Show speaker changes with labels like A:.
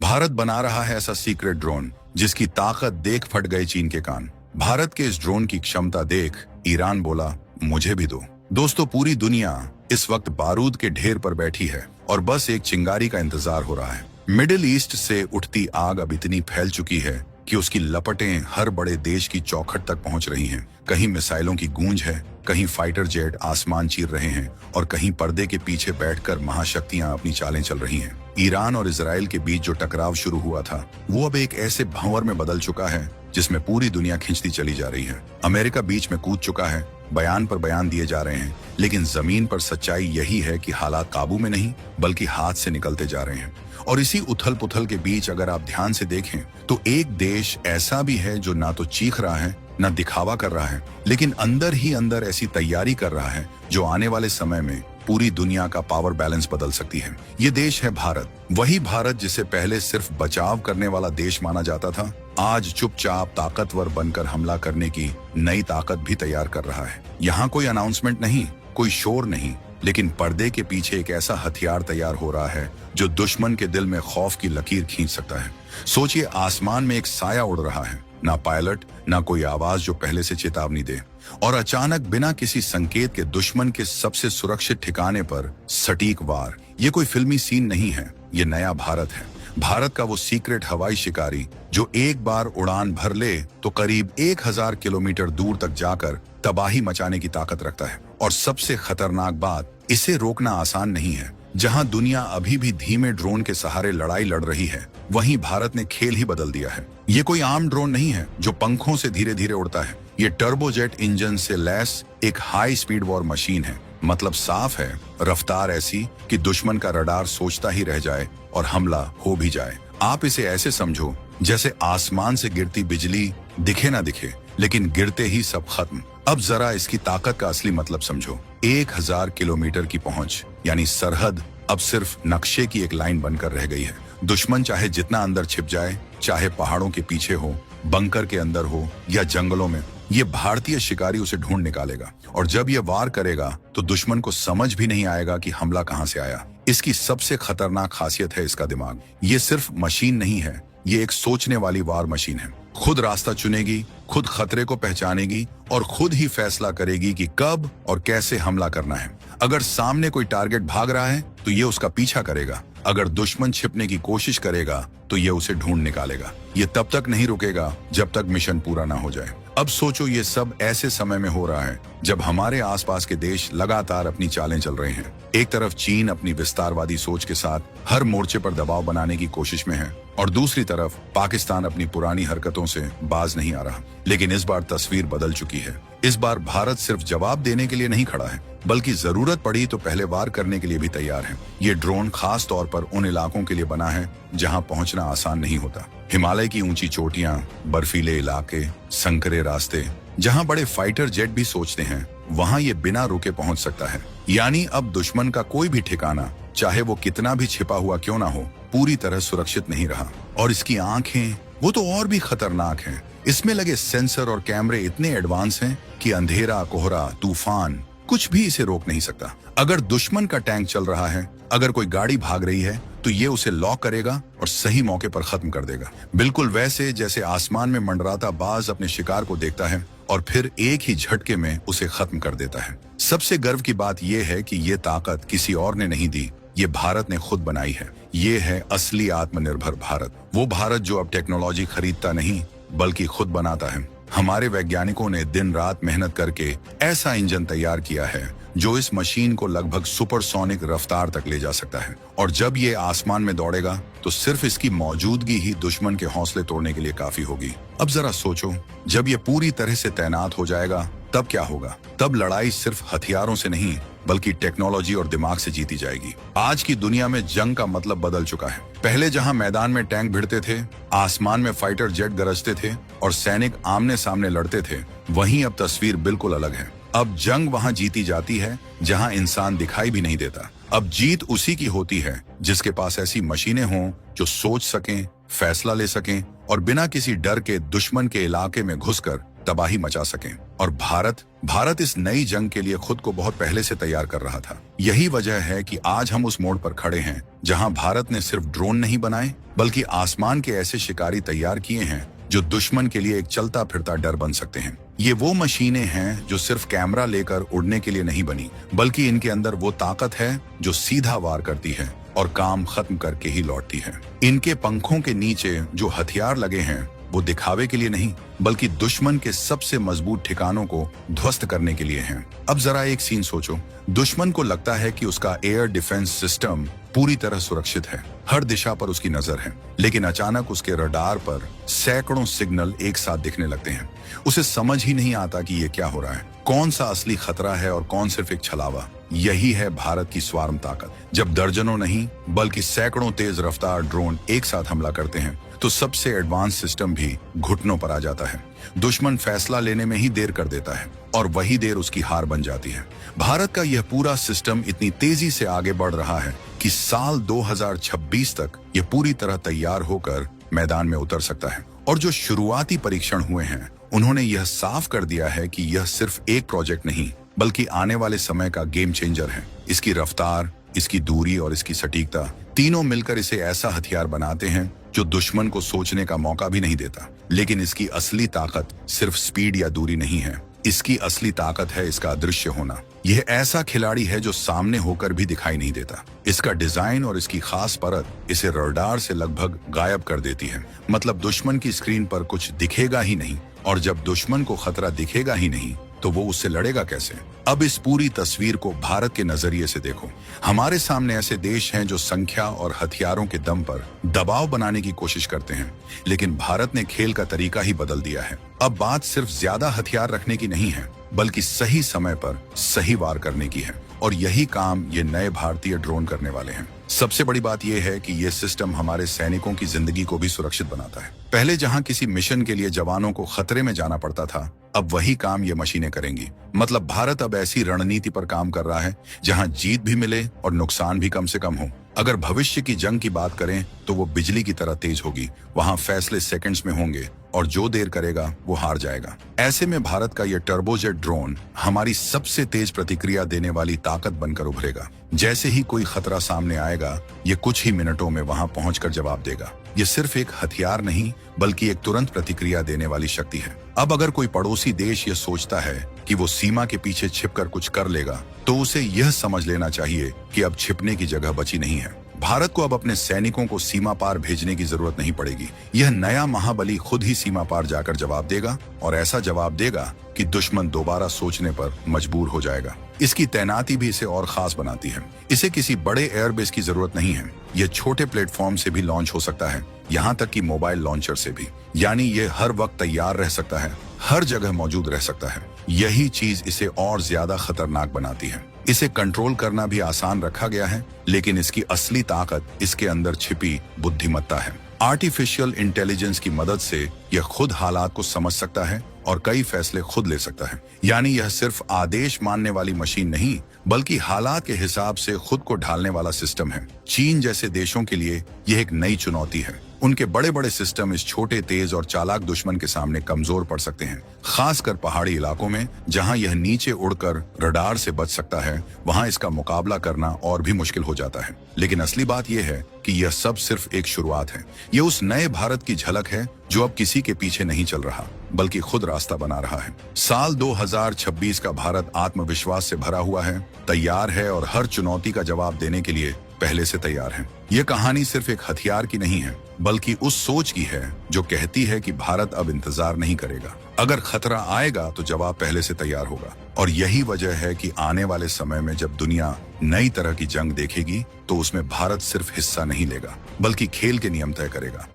A: भारत बना रहा है ऐसा सीक्रेट ड्रोन जिसकी ताकत देख फट गए चीन के कान। भारत के इस ड्रोन की क्षमता देख ईरान बोला, मुझे भी दो। दोस्तों, पूरी दुनिया इस वक्त बारूद के ढेर पर बैठी है और बस एक चिंगारी का इंतजार हो रहा है। मिडिल ईस्ट से उठती आग अब इतनी फैल चुकी है कि उसकी लपटें हर बड़े देश की चौखट तक पहुंच रही हैं। कहीं मिसाइलों की गूंज है, कहीं फाइटर जेट आसमान चीर रहे हैं और कहीं पर्दे के पीछे बैठकर महाशक्तियां अपनी चालें चल रही हैं। ईरान और इजराइल के बीच जो टकराव शुरू हुआ था वो अब एक ऐसे भंवर में बदल चुका है जिसमें पूरी दुनिया खिंचती चली जा रही है। अमेरिका बीच में कूद चुका है, बयान पर बयान दिए जा रहे हैं, लेकिन जमीन पर सच्चाई यही है कि हालात काबू में नहीं बल्कि हाथ से निकलते जा रहे हैं। और इसी उथल पुथल के बीच अगर आप ध्यान से देखें तो एक देश ऐसा भी है जो ना तो चीख रहा है ना दिखावा कर रहा है, लेकिन अंदर ही अंदर ऐसी तैयारी कर रहा है जो आने वाले समय में पूरी दुनिया का पावर बैलेंस बदल सकती है। ये देश है भारत। वही भारत जिसे पहले सिर्फ बचाव करने वाला देश माना जाता था, आज चुपचाप ताकतवर बनकर हमला करने की नई ताकत भी तैयार कर रहा है। यहाँ कोई अनाउंसमेंट नहीं, कोई शोर नहीं, लेकिन पर्दे के पीछे एक ऐसा हथियार तैयार हो रहा है जो दुश्मन के दिल में खौफ की लकीर खींच सकता है। सोचिए, आसमान में एक साया उड़ रहा है, ना पायलट ना कोई आवाज जो पहले से चेतावनी दे, और अचानक बिना किसी संकेत के दुश्मन के सबसे सुरक्षित ठिकाने पर सटीक वार। ये कोई फिल्मी सीन नहीं है, ये नया भारत है। भारत का वो सीक्रेट हवाई शिकारी जो एक बार उड़ान भर ले तो करीब 1000 किलोमीटर दूर तक जाकर तबाही मचाने की ताकत रखता है। और सबसे खतरनाक बात, इसे रोकना आसान नहीं है। जहां दुनिया अभी भी धीमे ड्रोन के सहारे लड़ाई लड़ रही है, वहीं भारत ने खेल ही बदल दिया है। ये कोई आम ड्रोन नहीं है जो पंखों से धीरे धीरे उड़ता है। ये टर्बोजेट इंजन से लैस एक हाई स्पीड वॉर मशीन है। मतलब साफ है, रफ्तार ऐसी कि दुश्मन का रडार सोचता ही रह जाए और हमला हो भी जाए। आप इसे ऐसे समझो जैसे आसमान से गिरती बिजली, दिखे ना दिखे लेकिन गिरते ही सब खत्म। अब जरा इसकी ताकत का असली मतलब समझो। 1000 किलोमीटर की पहुंच यानी सरहद अब सिर्फ नक्शे की एक लाइन बनकर रह गई है। दुश्मन चाहे जितना अंदर छिप जाए, चाहे पहाड़ों के पीछे हो, बंकर के अंदर हो या जंगलों में, ये भारतीय शिकारी उसे ढूंढ निकालेगा। और जब ये वार करेगा तो दुश्मन को समझ भी नहीं आएगा कि हमला कहां से आया। इसकी सबसे खतरनाक खासियत है इसका दिमाग। ये सिर्फ मशीन नहीं है, ये एक सोचने वाली वार मशीन है। खुद रास्ता चुनेगी, खुद खतरे को पहचानेगी और खुद ही फैसला करेगी कि कब और कैसे हमला करना है। अगर सामने कोई टारगेट भाग रहा है तो ये उसका पीछा करेगा। अगर दुश्मन छिपने की कोशिश करेगा तो ये उसे ढूंढ निकालेगा। ये तब तक नहीं रुकेगा जब तक मिशन पूरा ना हो जाए। अब सोचो, ये सब ऐसे समय में हो रहा है जब हमारे आसपास के देश लगातार अपनी चालें चल रहे हैं। एक तरफ चीन अपनी विस्तारवादी सोच के साथ हर मोर्चे पर दबाव बनाने की कोशिश में है और दूसरी तरफ पाकिस्तान अपनी पुरानी हरकतों से बाज नहीं आ रहा। लेकिन इस बार तस्वीर बदल चुकी है। इस बार भारत सिर्फ जवाब देने के लिए नहीं खड़ा है, बल्कि जरूरत पड़ी तो पहले वार करने के लिए भी तैयार है। ये ड्रोन खास तौर पर उन इलाकों के लिए बना है जहां पहुंचना आसान नहीं होता। हिमालय की ऊंची चोटियां, बर्फीले इलाके, संकरे रास्ते, जहां बड़े फाइटर जेट भी सोचते हैं, वहां ये बिना रुके पहुंच सकता है। यानी अब दुश्मन का कोई भी ठिकाना, चाहे वो कितना भी छिपा हुआ क्यों ना हो, पूरी तरह सुरक्षित नहीं रहा। और इसकी आंखें, वो तो और भी खतरनाक हैं। इसमें लगे सेंसर और कैमरे इतने एडवांस हैं कि अंधेरा, कोहरा, तूफान कुछ भी इसे रोक नहीं सकता। अगर दुश्मन का टैंक चल रहा है, अगर कोई गाड़ी भाग रही है, तो ये उसे लॉक करेगा और सही मौके पर खत्म कर देगा। बिल्कुल वैसे जैसे आसमान में मंडराता बाज अपने शिकार को देखता है और फिर एक ही झटके में उसे खत्म कर देता है। सबसे गर्व की बात यह है कि ये ताकत किसी और ने नहीं दी, ये भारत ने खुद बनाई है। ये है असली आत्मनिर्भर भारत। वो भारत जो अब टेक्नोलॉजी खरीदता नहीं बल्कि खुद बनाता है। हमारे वैज्ञानिकों ने दिन रात मेहनत करके ऐसा इंजन तैयार किया है जो इस मशीन को लगभग सुपरसोनिक रफ्तार तक ले जा सकता है। और जब ये आसमान में दौड़ेगा तो सिर्फ इसकी मौजूदगी ही दुश्मन के हौसले तोड़ने के लिए काफी होगी। अब जरा सोचो, जब ये पूरी तरह से तैनात हो जाएगा तब क्या होगा? तब लड़ाई सिर्फ हथियारों से नहीं बल्कि टेक्नोलॉजी और दिमाग से जीती जाएगी। आज की दुनिया में जंग का मतलब बदल चुका है। पहले जहां मैदान में टैंक भिड़ते थे, आसमान में फाइटर जेट गरजते थे और सैनिक आमने सामने लड़ते थे, वहीं अब तस्वीर बिल्कुल अलग है। अब जंग वहां जीती जाती है जहां इंसान दिखाई भी नहीं देता। अब जीत उसी की होती है जिसके पास ऐसी मशीनें हों जो सोच सकें, फैसला ले सकें और बिना किसी डर के दुश्मन के इलाके में घुसकर तबाही मचा सकें। और भारत भारत इस नई जंग के लिए खुद को बहुत पहले से तैयार कर रहा था। यही वजह है कि आज हम उस मोड़ पर खड़े हैं जहां भारत ने सिर्फ ड्रोन नहीं बनाए बल्कि आसमान के ऐसे शिकारी तैयार किए हैं जो दुश्मन के लिए एक चलता फिरता डर बन सकते हैं। ये वो मशीनें हैं जो सिर्फ कैमरा लेकर उड़ने के लिए नहीं बनी, बल्कि इनके अंदर वो ताकत है जो सीधा वार करती है और काम खत्म करके ही लौटती है। इनके पंखों के नीचे जो हथियार लगे हैं वो दिखावे के लिए नहीं बल्कि दुश्मन के सबसे मजबूत ठिकानों को ध्वस्त करने के लिए हैं। अब जरा एक सीन सोचो, दुश्मन को लगता है कि उसका एयर डिफेंस सिस्टम पूरी तरह सुरक्षित है, हर दिशा पर उसकी नजर है, लेकिन अचानक उसके रडार पर सैकड़ों सिग्नल एक साथ दिखने लगते हैं। उसे समझ ही नहीं आता कि ये क्या हो रहा है, कौन सा असली खतरा है और कौन सिर्फ एक छलावा। यही है भारत की स्वार्म ताकत। जब दर्जनों नहीं बल्कि सैकड़ों तेज रफ्तार ड्रोन एक साथ हमला करते हैं तो सबसे एडवांस सिस्टम भी घुटनों पर आ जाता है। दुश्मन फैसला लेने में ही देर कर देता है और वही देर उसकी हार बन जाती है। भारत का यह पूरा सिस्टम इतनी तेजी से आगे बढ़ रहा है कि साल 2026 तक यह पूरी तरह तैयार होकर मैदान में उतर सकता है। और जो शुरुआती परीक्षण हुए हैं उन्होंने यह साफ कर दिया है कि यह सिर्फ एक प्रोजेक्ट नहीं बल्कि आने वाले समय का गेम चेंजर है। इसकी रफ्तार, इसकी दूरी और इसकी सटीकता तीनों मिलकर इसे ऐसा हथियार बनाते हैं जो दुश्मन को सोचने का मौका भी नहीं देता। लेकिन इसकी असली ताकत सिर्फ स्पीड या दूरी नहीं है, इसकी असली ताकत है इसका अदृश्य होना। यह ऐसा खिलाड़ी है जो सामने होकर भी दिखाई नहीं देता। इसका डिजाइन और इसकी खास परत इसे रडार से लगभग गायब कर देती है। मतलब दुश्मन की स्क्रीन पर कुछ दिखेगा ही नहीं, और जब दुश्मन को खतरा दिखेगा ही नहीं तो वो उससे लड़ेगा कैसे। अब इस पूरी तस्वीर को भारत के नजरिए से देखो। हमारे सामने ऐसे देश हैं जो संख्या और हथियारों के दम पर दबाव बनाने की कोशिश करते हैं, लेकिन भारत ने खेल का तरीका ही बदल दिया है। अब बात सिर्फ ज्यादा हथियार रखने की नहीं है बल्कि सही समय पर सही वार करने की है, और यही काम ये नए भारतीय ड्रोन करने वाले हैं। सबसे बड़ी बात यह है कि यह सिस्टम हमारे सैनिकों की जिंदगी को भी सुरक्षित बनाता है। पहले जहां किसी मिशन के लिए जवानों को खतरे में जाना पड़ता था, अब वही काम ये मशीनें करेंगी। मतलब भारत अब ऐसी रणनीति पर काम कर रहा है जहां जीत भी मिले और नुकसान भी कम से कम हो। अगर भविष्य की जंग की बात करें तो वो बिजली की तरह तेज होगी। वहां फैसले सेकंड्स में होंगे और जो देर करेगा वो हार जाएगा। ऐसे में भारत का ये टर्बोजेट ड्रोन हमारी सबसे तेज प्रतिक्रिया देने वाली ताकत बनकर उभरेगा। जैसे ही कोई खतरा सामने आएगा, ये कुछ ही मिनटों में वहां पहुंचकर जवाब देगा। ये सिर्फ एक हथियार नहीं बल्कि एक तुरंत प्रतिक्रिया देने वाली शक्ति है। अब अगर कोई पड़ोसी देश ये सोचता है कि वो सीमा के पीछे छिपकर कुछ कर लेगा, तो उसे यह समझ लेना चाहिए कि अब छिपने की जगह बची नहीं है। भारत को अब अपने सैनिकों को सीमा पार भेजने की जरूरत नहीं पड़ेगी। यह नया महाबली खुद ही सीमा पार जाकर जवाब देगा, और ऐसा जवाब देगा कि दुश्मन दोबारा सोचने पर मजबूर हो जाएगा। इसकी तैनाती भी इसे और खास बनाती है। इसे किसी बड़े एयरबेस की जरूरत नहीं है। यह छोटे प्लेटफॉर्म से भी लॉन्च हो सकता है, यहाँ तक कि मोबाइल लॉन्चर से भी। यानी ये हर वक्त तैयार रह सकता है, हर जगह मौजूद रह सकता है। यही चीज इसे और ज्यादा खतरनाक बनाती है। इसे कंट्रोल करना भी आसान रखा गया है, लेकिन इसकी असली ताकत इसके अंदर छिपी बुद्धिमत्ता है। आर्टिफिशियल इंटेलिजेंस की मदद से यह खुद हालात को समझ सकता है और कई फैसले खुद ले सकता है। यानी यह सिर्फ आदेश मानने वाली मशीन नहीं बल्कि हालात के हिसाब से खुद को ढालने वाला सिस्टम है। चीन जैसे देशों के लिए यह एक नई चुनौती है। उनके बड़े बड़े सिस्टम इस छोटे, तेज और चालाक दुश्मन के सामने कमजोर पड़ सकते हैं। खासकर पहाड़ी इलाकों में जहां यह नीचे उड़कर रडार से बच सकता है, वहां इसका मुकाबला करना और भी मुश्किल हो जाता है। लेकिन असली बात यह है कि यह सब सिर्फ एक शुरुआत है। यह उस नए भारत की झलक है जो अब किसी के पीछे नहीं चल रहा बल्कि खुद रास्ता बना रहा है। साल 2026 का भारत आत्मविश्वास से भरा हुआ है, तैयार है और हर चुनौती का जवाब देने के लिए पहले से तैयार है। यह कहानी सिर्फ एक हथियार की नहीं है बल्कि उस सोच की है जो कहती है कि भारत अब इंतजार नहीं करेगा। अगर खतरा आएगा तो जवाब पहले से तैयार होगा। और यही वजह है कि आने वाले समय में जब दुनिया नई तरह की जंग देखेगी तो उसमें भारत सिर्फ हिस्सा नहीं लेगा बल्कि खेल के नियम तय करेगा।